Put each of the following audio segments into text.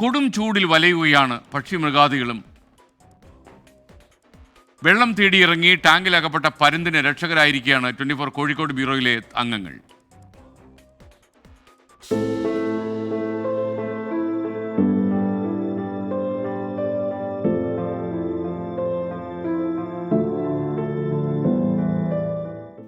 കൊടും ചൂടിൽ വലയുകയാണ് പക്ഷിമൃഗാദികളും. വെള്ളം തേടിയിറങ്ങി ടാങ്കിലകപ്പെട്ട പരുന്തിന് രക്ഷകരായിരിക്കുകയാണ് 24 കോഴിക്കോട് ബ്യൂറോയിലെ അംഗങ്ങൾ.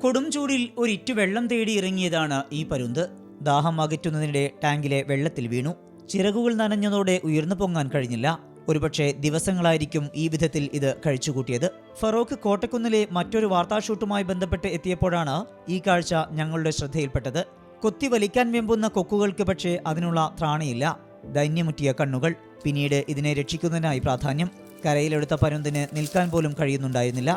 കൊടും ചൂടിൽ ഒരിറ്റു വെള്ളം തേടി ഇറങ്ങിയതാണ് ഈ പരുന്ത്. ദാഹം അകറ്റുന്നതിനിടെ ടാങ്കിലെ വെള്ളത്തിൽ വീണു. ചിറകുകൾ നനഞ്ഞതോടെ ഉയർന്നു പൊങ്ങാൻ കഴിഞ്ഞില്ല. ഒരുപക്ഷെ ദിവസങ്ങളായിരിക്കും ഈ വിധത്തിൽ ഇത് കഴിച്ചുകൂട്ടിയത്. ഫറോക്ക് കോട്ടക്കുന്നിലെ മറ്റൊരു വാർത്താഷൂട്ടുമായി ബന്ധപ്പെട്ട് എത്തിയപ്പോഴാണ് ഈ കാഴ്ച ഞങ്ങളുടെ ശ്രദ്ധയിൽപ്പെട്ടത്. കൊത്തി വലിക്കാൻ വെമ്പുന്ന കൊക്കുകൾക്ക് പക്ഷേ അതിനുള്ള ത്രാണിയില്ല. ദൈന്യമുറ്റിയ കണ്ണുകൾ. പിന്നീട് ഇതിനെ രക്ഷിക്കുന്നതിനായി പ്രാധാന്യം. കരയിലെടുത്ത പരുന്തിന് നിൽക്കാൻ പോലും കഴിയുന്നുണ്ടായിരുന്നില്ല.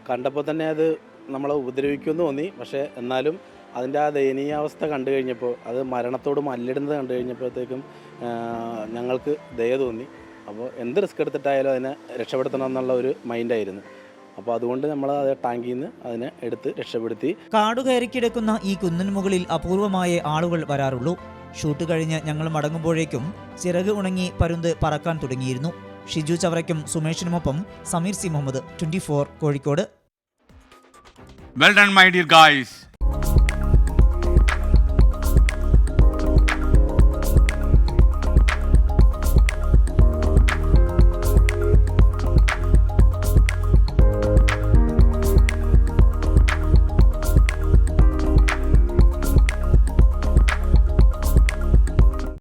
കണ്ടപ്പോൾ തന്നെ അത് നമ്മളെ ഉപദ്രവിക്കുമെന്ന് തോന്നി. പക്ഷേ എന്നാലും അതിൻ്റെ ആ ദയനീയാവസ്ഥ കണ്ടു കഴിഞ്ഞപ്പോൾ, അത് മരണത്തോട് മല്ലിടുന്നത് കണ്ടു കഴിഞ്ഞപ്പോഴത്തേക്കും ഞങ്ങൾക്ക് ദയ തോന്നി. അപ്പോൾ എന്ത് റിസ്ക് എടുത്തിട്ടായാലും അതിനെ രക്ഷപ്പെടുത്തണം എന്നുള്ള ഒരു മൈൻഡായിരുന്നു. അപ്പോൾ അതുകൊണ്ട് നമ്മൾ അത് ടാങ്കിൽ നിന്ന് അതിനെ എടുത്ത് രക്ഷപ്പെടുത്തി. കാടുകയറി കിടക്കുന്ന ഈ കുന്നിന് മുകളിൽ അപൂർവമായ ആളുകൾ വരാറുള്ളൂ. ഷൂട്ട് കഴിഞ്ഞ് ഞങ്ങൾ മടങ്ങുമ്പോഴേക്കും ചിറക് ഉണങ്ങി പരുന്ത് പറക്കാൻ തുടങ്ങിയിരുന്നു. ഷിജു ചവറയ്ക്കും സുമേഷിനുമൊപ്പം Sameer C Muhammad, 24 Kozhikode. Well done, my dear guys.